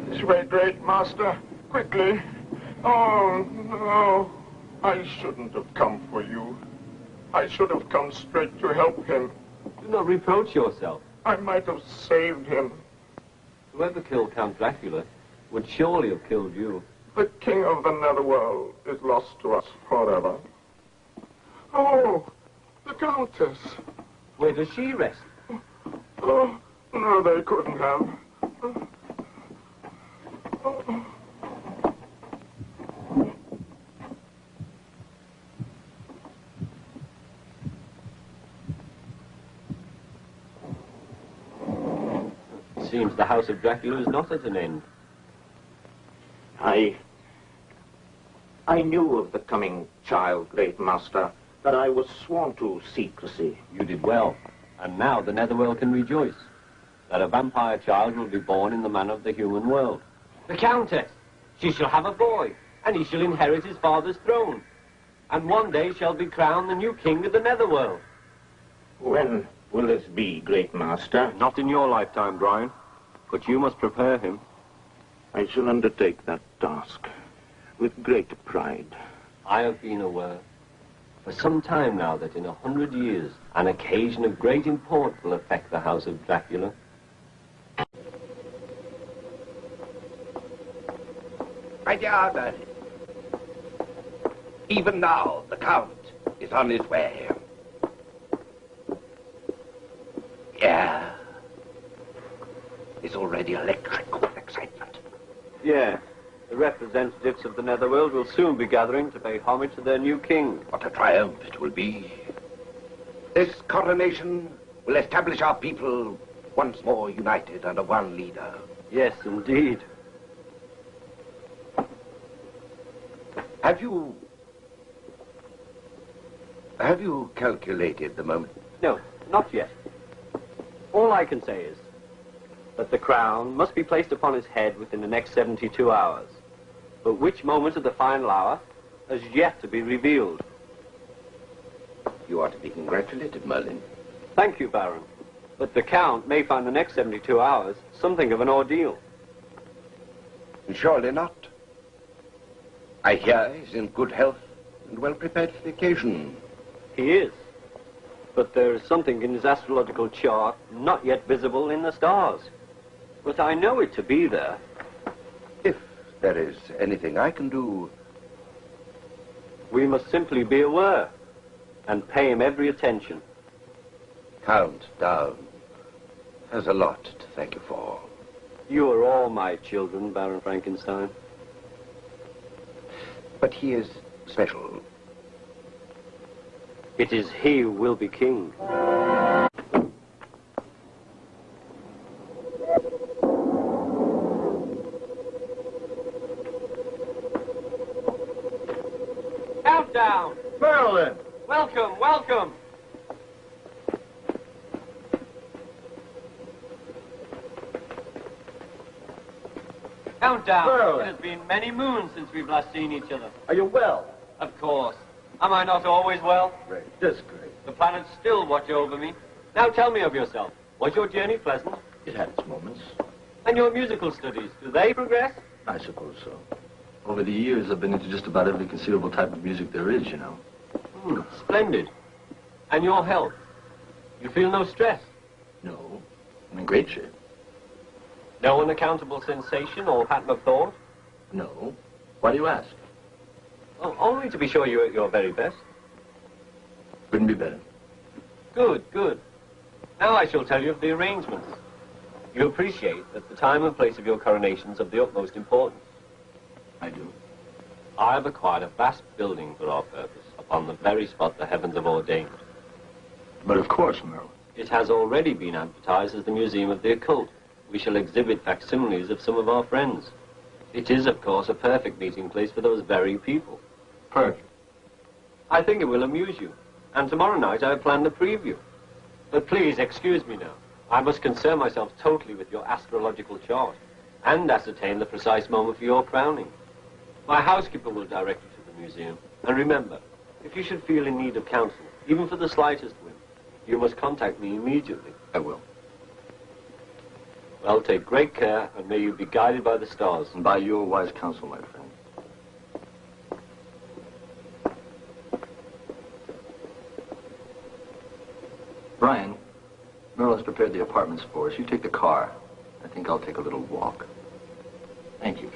This way, great master. Quickly. Oh, no. I shouldn't have come for you. I should have come straight to help him. Do not reproach yourself. I might have saved him. Whoever killed Count Dracula would surely have killed you. The king of the netherworld is lost to us forever. Oh, the countess. Where does she rest? Oh, no, they couldn't have. Oh. It seems the House of Dracula is not at an end. I knew of the coming child, great master, but I was sworn to secrecy. You did well, and now the netherworld can rejoice that a vampire child will be born in the manner of the human world. The Countess! She shall have a boy, and he shall inherit his father's throne, and one day shall be crowned the new king of the netherworld. When will this be, great master? Not in your lifetime, Brian, but you must prepare him. I shall undertake that task with great pride. I have been aware for some time now that in 100 years an occasion of great import will affect the House of Dracula. My dear Merlin, even now the Count is on his way. Yeah. He's already electric with excitement. Yeah. The representatives of the netherworld will soon be gathering to pay homage to their new king. What a triumph it will be. This coronation will establish our people once more united under one leader. Yes, indeed. Have you calculated the moment? No, not yet. All I can say is that the crown must be placed upon his head within the next 72 hours. But which moment of the final hour has yet to be revealed. You are to be congratulated, Merlin. Thank you, Baron. But the Count may find the next 72 hours something of an ordeal. Surely not. I hear he's in good health and well prepared for the occasion. He is. But there is something in his astrological chart not yet visible in the stars. But I know it to be there. If there is anything I can do... We must simply be aware and pay him every attention. Count Down has a lot to thank you for. You are all my children, Baron Frankenstein. But he is special. It is he who will be king. Countdown! Merlin! Welcome, welcome! Countdown! Merlin! It has been many moons since we've last seen each other. Are you well? Of course. Am I not always well? Great, just great. The planets still watch over me. Now tell me of yourself. Was your journey pleasant? It had its moments. And your musical studies, do they progress? I suppose so. Over the years, I've been into just about every conceivable type of music there is, you know. Splendid. And your health? You feel no stress? No, I'm in great shape. No unaccountable sensation or pattern of thought? No. Why do you ask? Oh, only to be sure you're at your very best. Couldn't be better. Good, good. Now I shall tell you of the arrangements. You appreciate that the time and place of your coronation is of the utmost importance. I do. I have acquired a vast building for our purpose, upon the very spot the heavens have ordained. But of course, Merlin. It has already been advertised as the Museum of the Occult. We shall exhibit facsimiles of some of our friends. It is, of course, a perfect meeting place for those very people. Perfect. I think it will amuse you. And tomorrow night I have planned a preview. But please, excuse me now. I must concern myself totally with your astrological chart and ascertain the precise moment for your crowning. My housekeeper will direct you to the museum. And remember, if you should feel in need of counsel, even for the slightest whim, you must contact me immediately. I will. Well, take great care, and may you be guided by the stars. And by your wise counsel, my friend. Brian, Merlin's prepared the apartments for us. You take the car. I think I'll take a little walk. Thank you.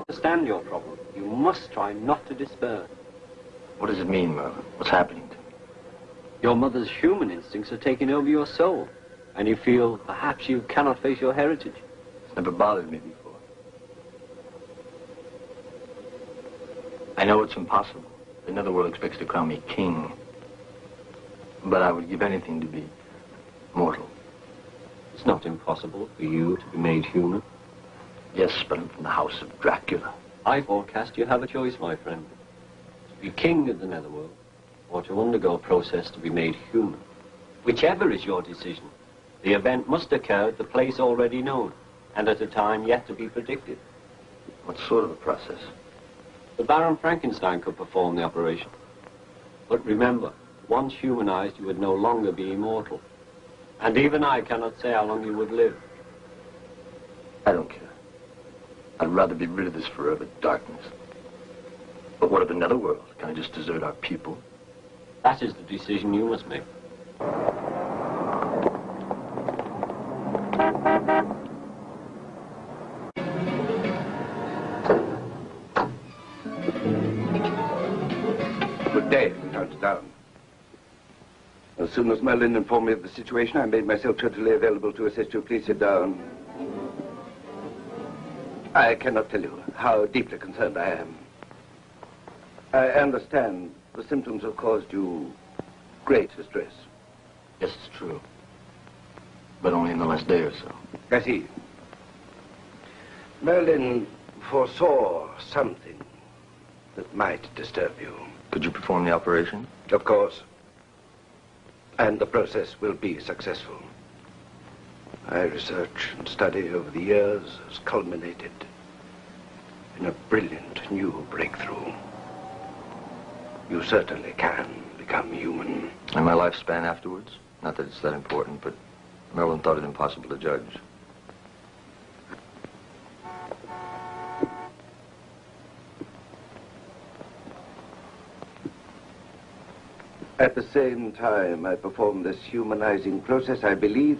Understand your problem. You must try not to despair. What does it mean, Merlin? What's happening to me? Your mother's human instincts are taking over your soul, and you feel perhaps you cannot face your heritage. It's never bothered me before. I know it's impossible. The Netherworld expects to crown me king. But I would give anything to be mortal. It's not impossible for you to be made human. Yes, but I'm from the house of Dracula. I forecast you have a choice, my friend. To be king of the Netherworld, or to undergo a process to be made human. Whichever is your decision, the event must occur at the place already known, and at a time yet to be predicted. What sort of a process? The Baron Frankenstein could perform the operation. But remember, once humanized, you would no longer be immortal. And even I cannot say how long you would live. I don't care. I'd rather be rid of this forever darkness. But what of the Netherworld? Can I just desert our people? That is the decision you must make. Good day, Count Down. As soon as Merlin informed me of the situation, I made myself totally available to assist you. Please sit down. I cannot tell you how deeply concerned I am. I understand the symptoms have caused you great distress. Yes, it's true. But only in the last day or so. I see. Merlin foresaw something that might disturb you. Could you perform the operation? Of course. And the process will be successful. My research and study over the years has culminated in a brilliant new breakthrough. You certainly can become human. And my lifespan afterwards? Not that it's that important, but Merlin thought it impossible to judge. At the same time I perform this humanizing process, I believe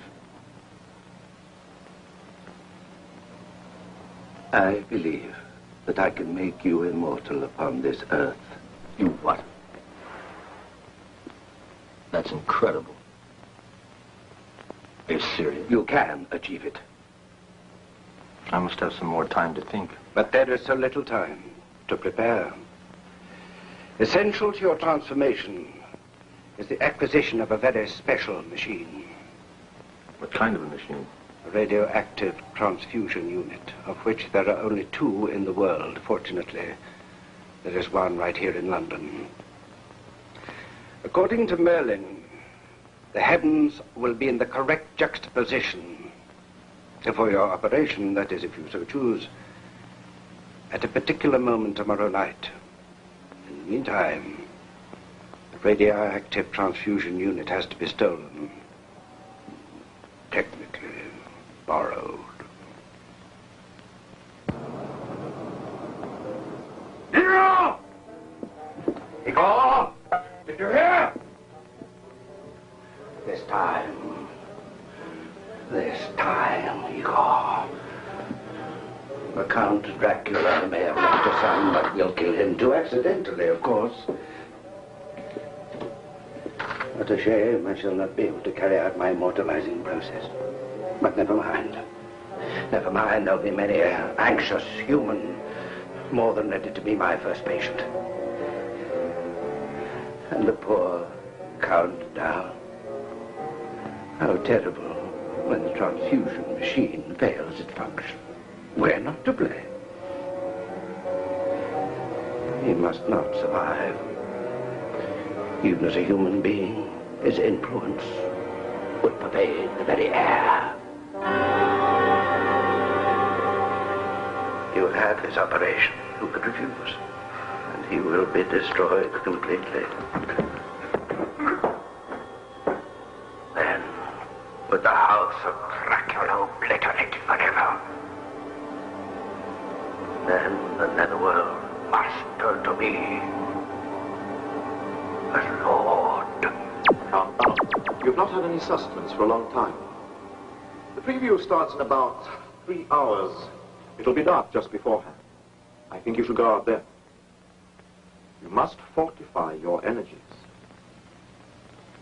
that I can make you immortal upon this earth. You what? That's incredible. Are you serious? You can achieve it. I must have some more time to think. But there is so little time to prepare. Essential to your transformation is the acquisition of a very special machine. What kind of a machine? A radioactive transfusion unit, of which there are only 2 in the world. Fortunately, there is one right here in London. According to Merlin, the heavens will be in the correct juxtaposition for your operation, that is, if you so choose, at a particular moment tomorrow night. In the meantime, the radioactive transfusion unit has to be stolen. Technically borrowed. Nero! Igor! Did you hear? This time, Igor. The Count Dracula may have left a son, but we'll kill him too, accidentally, of course. What a shame I shall not be able to carry out my immortalizing process. But never mind. Never mind, there'll be many anxious human more than ready to be my first patient. And the poor Count down. How terrible when the transfusion machine fails its function. We're not to blame. He must not survive. Even as a human being, his influence would pervade the very air. You had this operation. Who could refuse? And he will be destroyed completely. Then, with the house of Dracula obliterated forever, then the netherworld must turn to me as Lord. Calm down. You've not had any sustenance for a long time. The preview starts in about 3 hours. It'll be dark just beforehand. I think you should go out there. You must fortify your energies.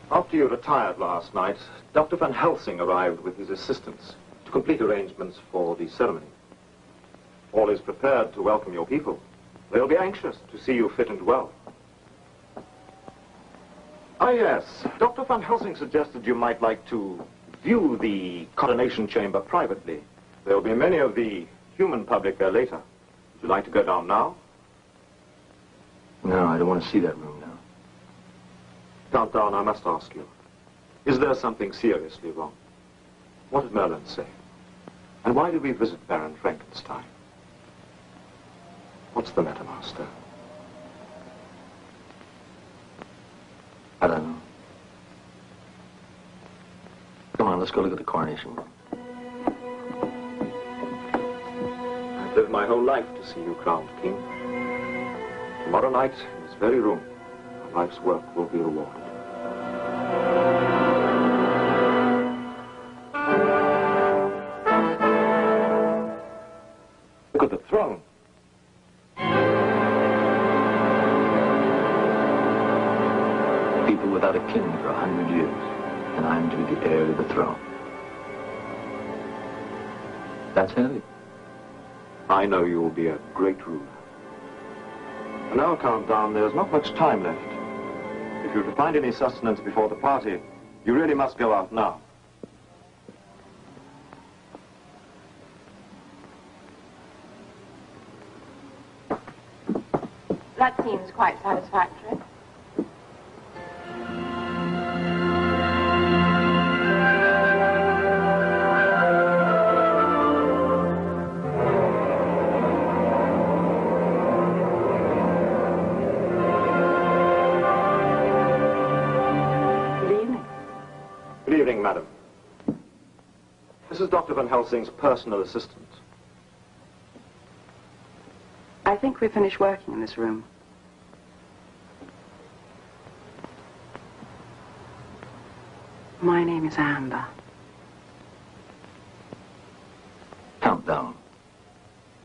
After you retired last night, Dr. Van Helsing arrived with his assistants to complete arrangements for the ceremony. All is prepared to welcome your people. They'll be anxious to see you fit and well. Ah, yes. Dr. Van Helsing suggested you might like to view the coronation chamber privately. There'll be many of the human public there later. Would you like to go down now? No, I don't want to see that room now. Countdown, I must ask you. Is there something seriously wrong? What did Merlin say? And why did we visit Baron Frankenstein? What's the matter, Master? I don't know. Come on, let's go look at the coronation room. I've lived my whole life to see you crowned king. Tomorrow night, in this very room, my life's work will be rewarded. Look at the throne. People without a king for 100 years, and I'm to be the heir to the throne. That's heavy. I know you will be a great ruler. And now, Countdown, there's not much time left. If you're to find any sustenance before the party, you really must go out now. That seems quite satisfactory. Good evening, madam. This is Dr. Van Helsing's personal assistant. I think we're finished working in this room. My name is Amber. Countdown.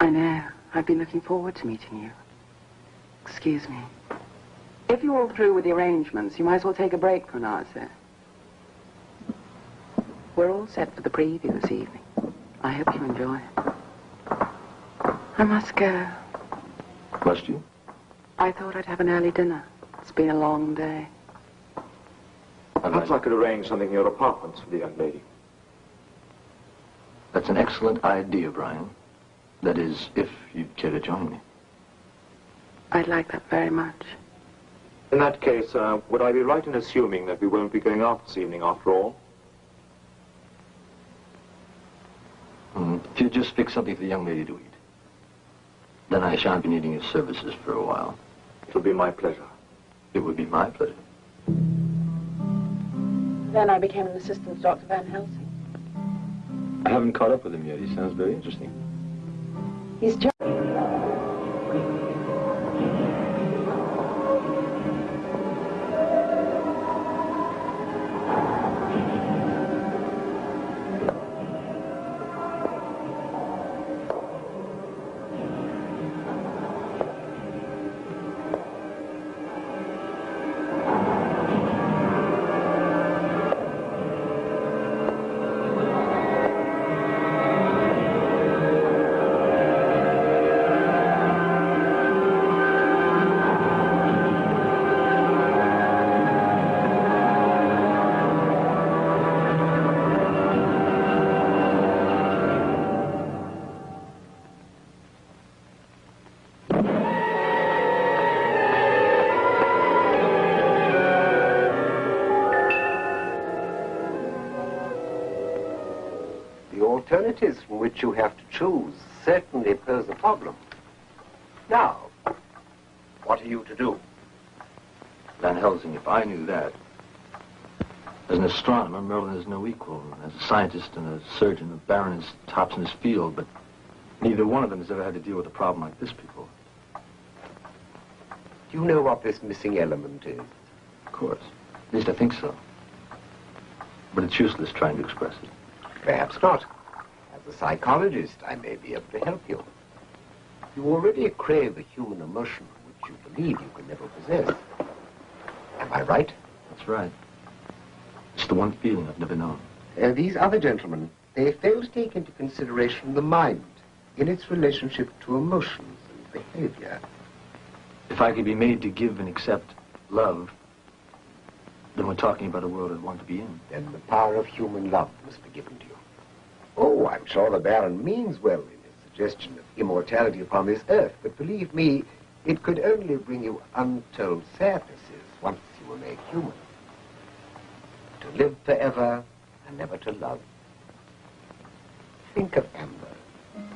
I know. I've been looking forward to meeting you. Excuse me. If you're all through with the arrangements, you might as well take a break for an hour or so. We're all set for the preview this evening. I hope you enjoy it. I must go. Must you? I thought I'd have an early dinner. It's been a long day. Perhaps I could arrange something in your apartments for the young lady. That's an excellent idea, Brian. That is, if you'd care to join me. I'd like that very much. In that case, would I be right in assuming that we won't be going out this evening after all? If you just fix something for the young lady to eat, then I shan't be needing your services for a while. It'll be my pleasure. It would be my pleasure. Then I became an assistant to Dr. Van Helsing. I haven't caught up with him yet. He sounds very interesting. He's just... alternatives from which you have to choose certainly pose a problem. Now, What are you to do? Van Helsing, if I knew that. As an astronomer, Merlin is no equal. As a scientist and a surgeon, the Baron is tops in his field, but neither one of them has ever had to deal with a problem like this before. Do you know what this missing element is? Of course. At least I think so. But it's useless trying to express it. Perhaps not. As a psychologist, I may be able to help you. You already crave a human emotion which you believe you can never possess. Am I right? That's right. It's the one feeling I've never known. These other gentlemen, they fail to take into consideration the mind in its relationship to emotions and behavior. If I could be made to give and accept love, then we're talking about a world I'd want to be in. Then the power of human love must be given to you. Oh, I'm sure the Baron means well in his suggestion of immortality upon this earth, but believe me, it could only bring you untold sadnesses once you were made human. To live forever and never to love. Think of Amber.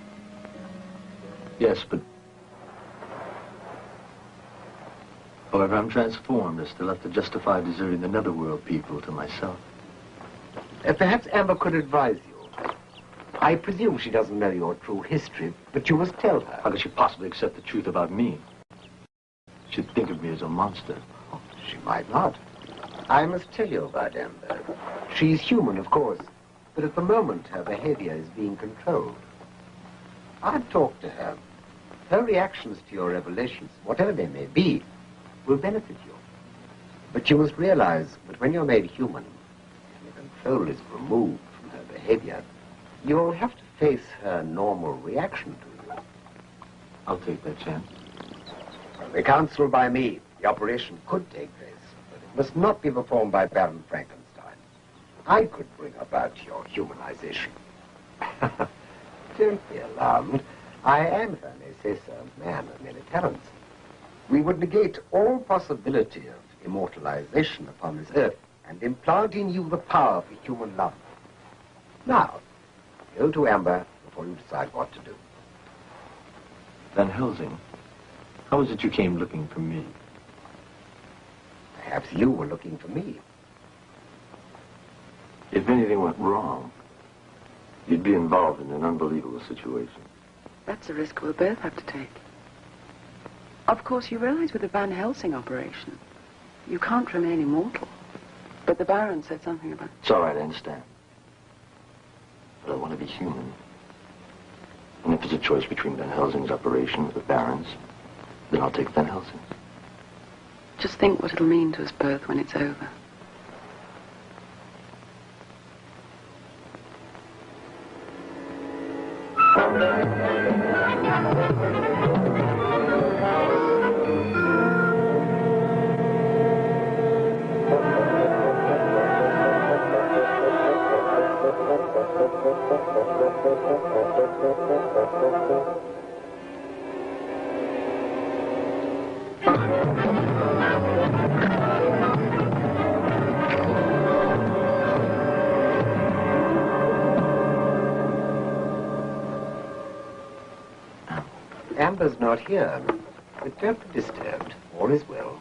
Yes, but... However, I'm transformed. I still have to justify deserting the netherworld people to myself. Perhaps Amber could advise you. I presume she doesn't know your true history, but you must tell her. How could she possibly accept the truth about me? She'd think of me as a monster. Oh, she might not. I must tell you about Amber. She's human, of course, but at the moment her behavior is being controlled. I've talked to her. Her reactions to your revelations, whatever they may be, will benefit you. But you must realize that when you're made human, and the control is removed from her behavior, you'll have to face her normal reaction to you. I'll take that chance. The counsel by me, the operation could take place, but it must not be performed by Baron Frankenstein. I could bring about your humanization. Don't be alarmed. I am, if I may say so, a man of many talents. We would negate all possibility of immortalization upon this earth and implant in you the power for human love. Now, go to Amber before you decide what to do. Van Helsing, how is it you came looking for me? Perhaps you were looking for me. If anything went wrong, you'd be involved in an unbelievable situation. That's a risk we'll both have to take. Of course, you realize with the Van Helsing operation, you can't remain immortal. But the Baron said something about... It's all right, I understand. But I want to be human. And if it's a choice between Van Helsing's operation or the Baron's, then I'll take Van Helsing's. Just think what it'll mean to us both when it's over. Amber's not here, but don't be disturbed. All is well.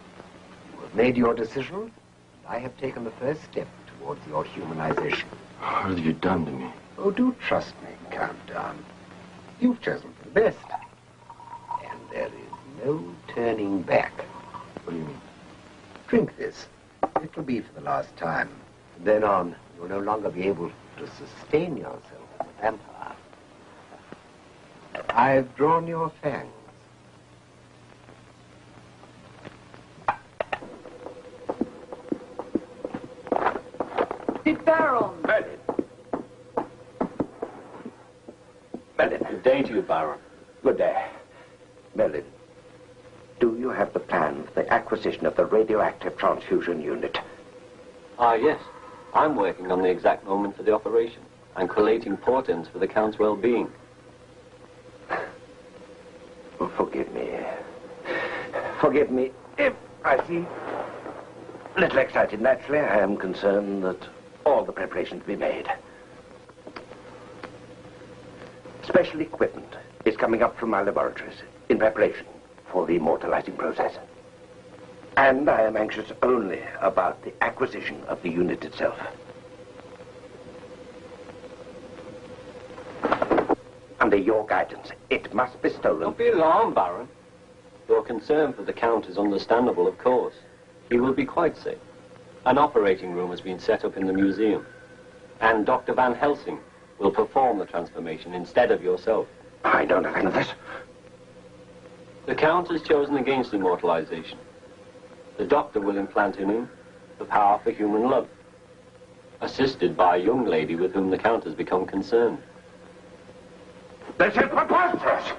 You have made your decision, and I have taken the first step towards your humanization. What have you done to me? Oh, do trust me, calm down. You've chosen for the best. And there is no turning back. What do you mean? Drink this. It will be for the last time. From then on, you'll no longer be able to sustain yourself as a vampire. I've drawn your fangs. The Baron! Merlin. Merlin. Good day to you, Baron. Good day. Merlin, do you have the plan for the acquisition of the radioactive transfusion unit? Ah, yes. I'm working on the exact moment for the operation and collating portents for the Count's well-being. Forgive me. Forgive me if I seem a little excited. Naturally, I am concerned that all the preparations be made. Special equipment is coming up from my laboratories in preparation. for the immortalizing process. And I am anxious only about the acquisition of the unit itself. Under your guidance, it must be stolen. Don't be alarmed, Baron. Your concern for the Count is understandable, of course. He will be quite safe. An operating room has been set up in the museum. And Dr. Van Helsing will perform the transformation instead of yourself. I know nothing of this. The Count has chosen against immortalization. The doctor will implant in him the power for human love, assisted by a young lady with whom the Count has become concerned. This is preposterous!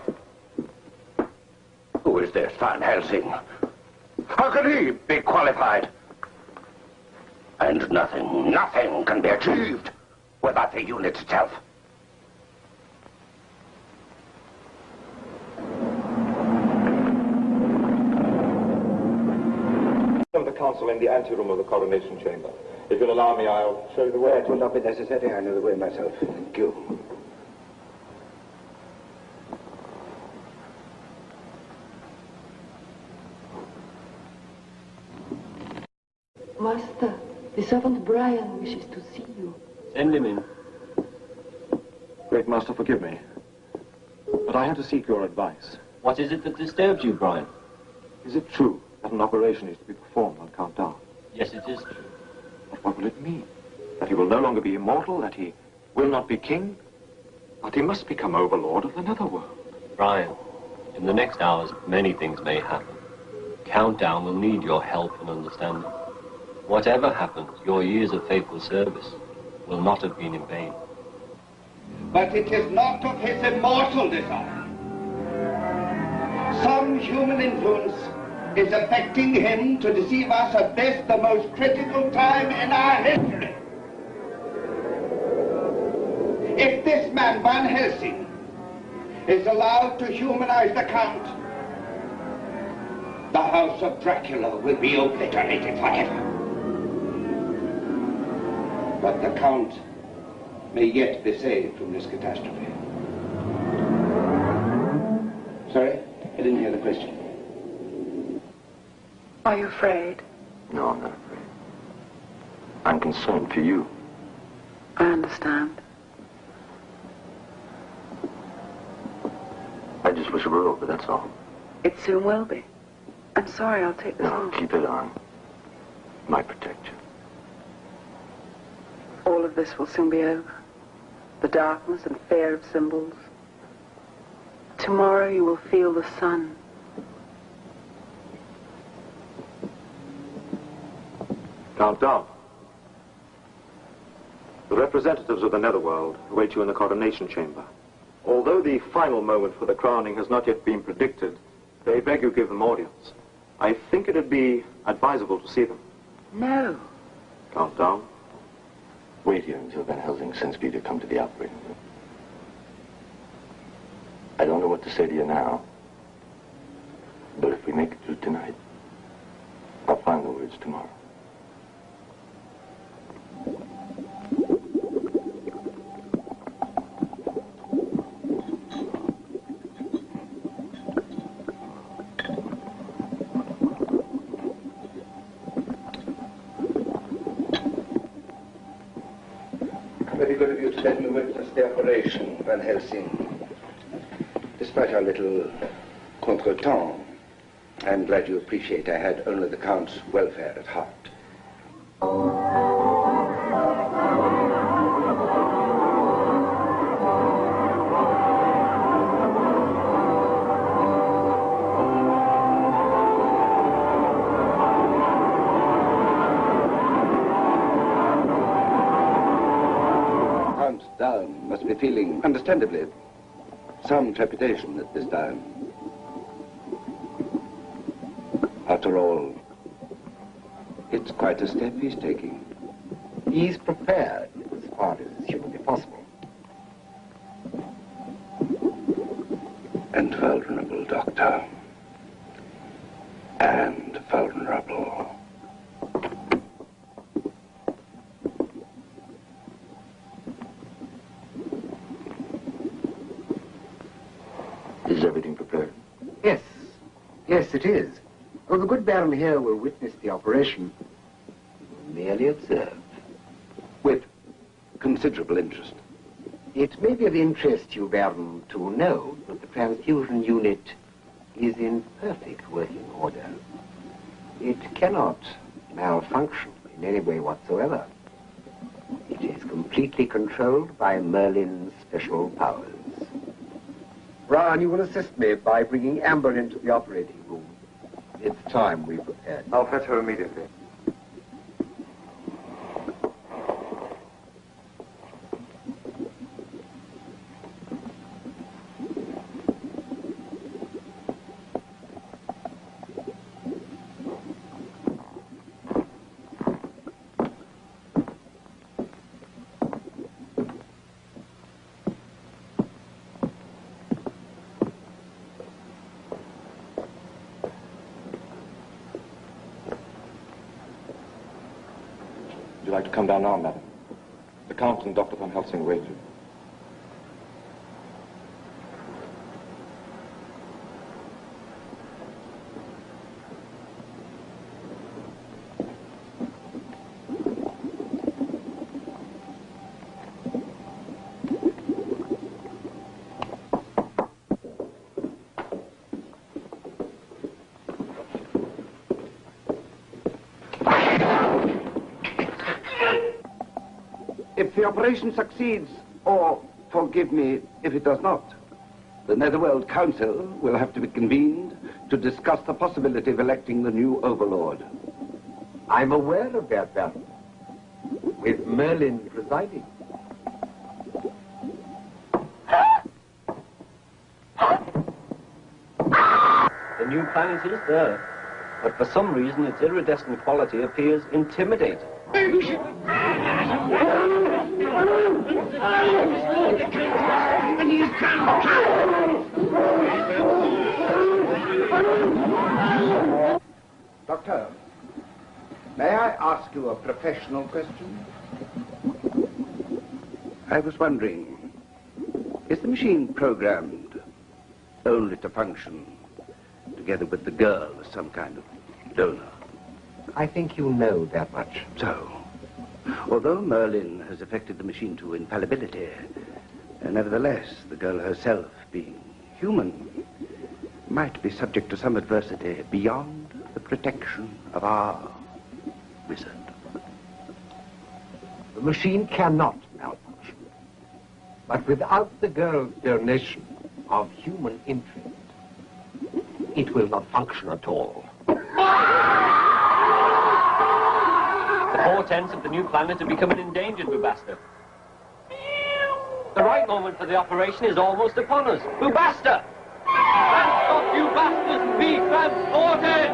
Who is this Van Helsing? How can he be qualified? And nothing can be achieved without the unit itself. The council in the anteroom of the coronation chamber. If you'll allow me, I'll show you the way. It will not be necessary. I know the way myself. Thank you. Master, the servant Brian wishes to see you. Send him in. Great Master, forgive me. But I have to seek your advice. What is it that disturbs you, Brian? Is it true that an operation is to be performed on Count Down? Yes, it is true. But what will it mean? That he will no longer be immortal? That he will not be king? That he must become overlord of the netherworld? Brian, in the next hours, many things may happen. Countdown will need your help and understanding. Whatever happens, your years of faithful service will not have been in vain. But it is not of his immortal desire. Some human influence is affecting him to deceive us at this, the most critical time in our history. If this man, Van Helsing, is allowed to humanize the Count, the House of Dracula will be obliterated forever. But the Count may yet be saved from this catastrophe. Sorry, I didn't hear the question. Are you afraid? No, I'm not afraid. I'm concerned for you. I understand. I just wish it were over, that's all. It soon will be. I'm sorry, I'll take this No, on. keep it on. Might protect you. All of this will soon be over. The darkness and fear of symbols. Tomorrow you will feel the sun. Count Down. The representatives of the netherworld await you in the coronation chamber. Although the final moment for the crowning has not yet been predicted, they beg you give them audience. I think it'd be advisable to see them. No. Count Down. Wait here until Van Helsing sends me to come to the operating room. I don't know what to say to you now, but if we make it through tonight, I'll find the words tomorrow. Very good of you to let me witness the operation, Van Helsing. Despite our little contretemps, I'm glad you appreciate I had only the Count's welfare at heart. Count Down must be feeling, understandably, some trepidation at this time. After all, it's quite a step he's taking. He's prepared as far as humanly possible. And vulnerable, Doctor. And vulnerable. Is everything prepared? Yes. it is. Oh, the good Baron here will witness the operation. Merely observe. With considerable interest. It may be of interest to you, Baron, to know that the transfusion unit is in perfect working order. It cannot malfunction in any way whatsoever. It is completely controlled by Merlin's special powers. Ron, you will assist me by bringing Amber into the operating room. It's time we prepared. I'll fetch her immediately. Would you like to come down now, madam? The Count and Dr. Van Helsing wait you. If the operation succeeds, or forgive me if it does not, the Netherworld Council will have to be convened to discuss the possibility of electing the new overlord. I'm aware of that, Baron. With Merlin presiding. The new planet is there, but for some reason its iridescent quality appears intimidating. Doctor, may I ask you a professional question? I was wondering, is the machine programmed only to function together with the girl as some kind of donor? I think you know that much. So, although Merlin has affected the machine to infallibility, nevertheless, the girl herself, being human, might be subject to some adversity beyond the protection of our wizard. The machine cannot malfunction. But without the girl's donation of human interest, it will not function at all. The portents of the new planet are becoming endangered, Bubasta. The right moment for the operation is almost upon us. Bubasta! Transport, you bastards! Be transported!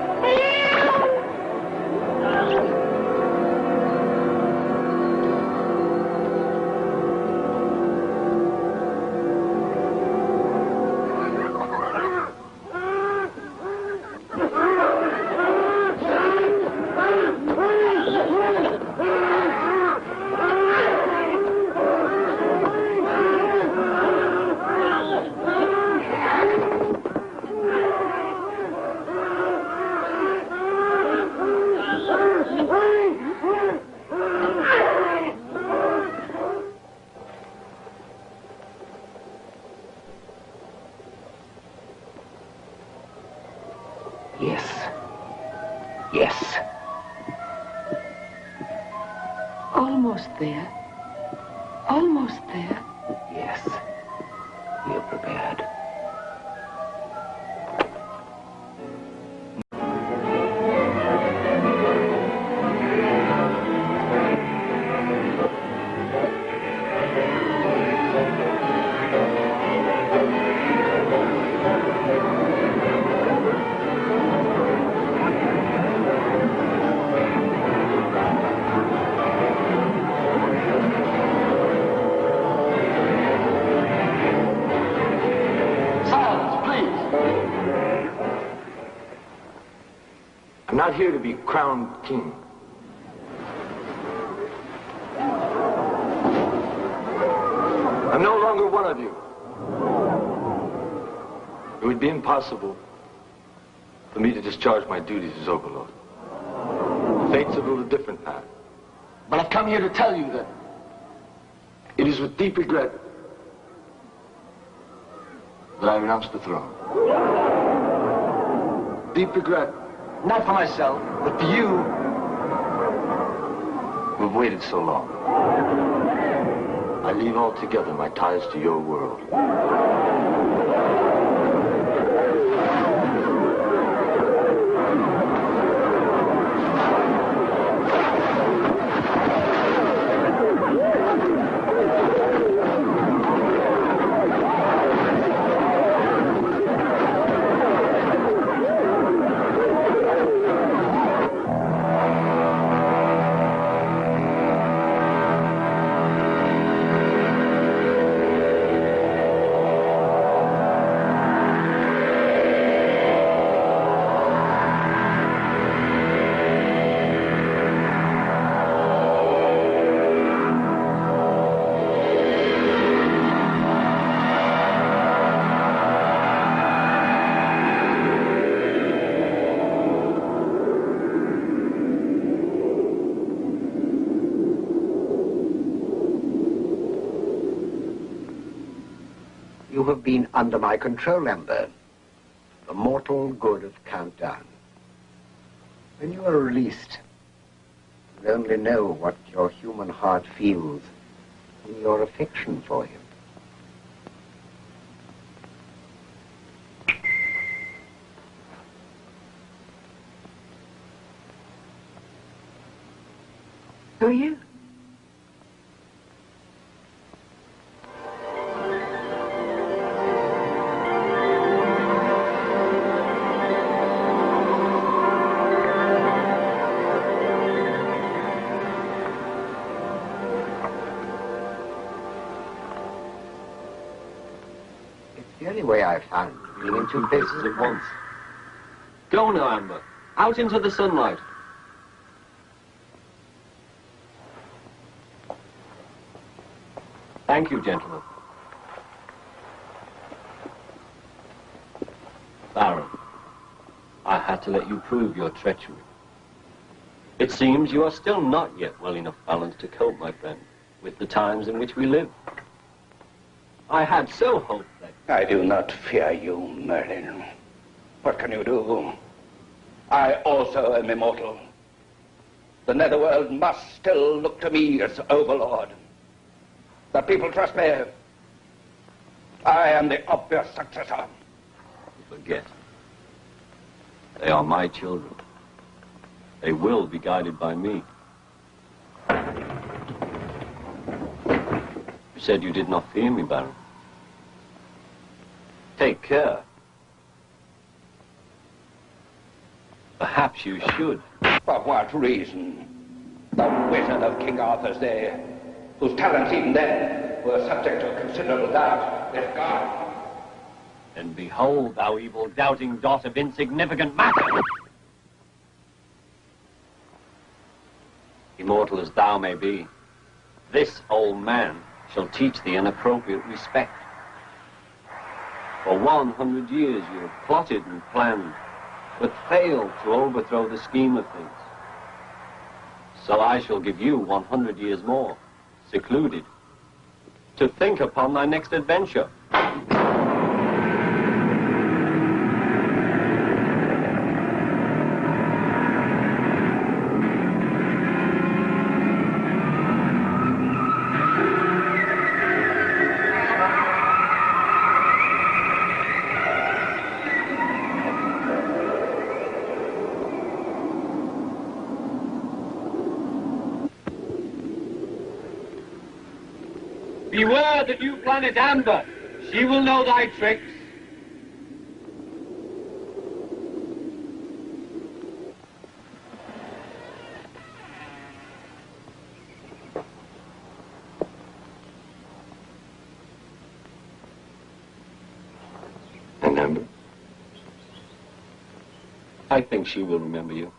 Yes. Almost there. Almost there. Yes. We are prepared. I'm not here to be crowned king. I'm no longer one of you. It would be impossible for me to discharge my duties as Overlord. The fates have ruled a different path. But I've come here to tell you that it is with deep regret that I renounce the throne. Deep regret, not for myself, but for you who have waited so long. I leave altogether my ties to your world. You have been under my control, Ember. The mortal good of Countdown. When you are released, you only know what your human heart feels in your affection for him. Who are you? The only way I've found being in two places at once. Go now, Amber. Out into the sunlight. Thank you, gentlemen. Baron, I had to let you prove your treachery. It seems you are still not yet well enough balanced to cope, my friend, with the times in which we live. I had so hoped that... I do not fear you, Merlin. What can you do? I also am immortal. The netherworld must still look to me as overlord. The people trust me. I am the obvious successor. You forget. They are my children. They will be guided by me. You said you did not fear me, Baron. Take care. Perhaps you should. For what reason? The wizard of King Arthur's day, whose talents even then were subject to considerable doubt, is gone. And behold, thou evil doubting dot of insignificant matter! Immortal as thou may be, this old man shall teach thee an appropriate respect. For 100 years you have plotted and planned, but failed to overthrow the scheme of things. So I shall give you 100 years more, secluded, to think upon thy next adventure. Beware the new planet Amber. She will know thy tricks. And Amber? I think she will remember you.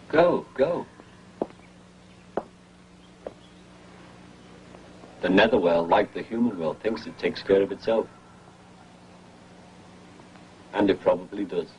Go, go. The netherworld, like the human world, thinks it takes care of itself. And it probably does.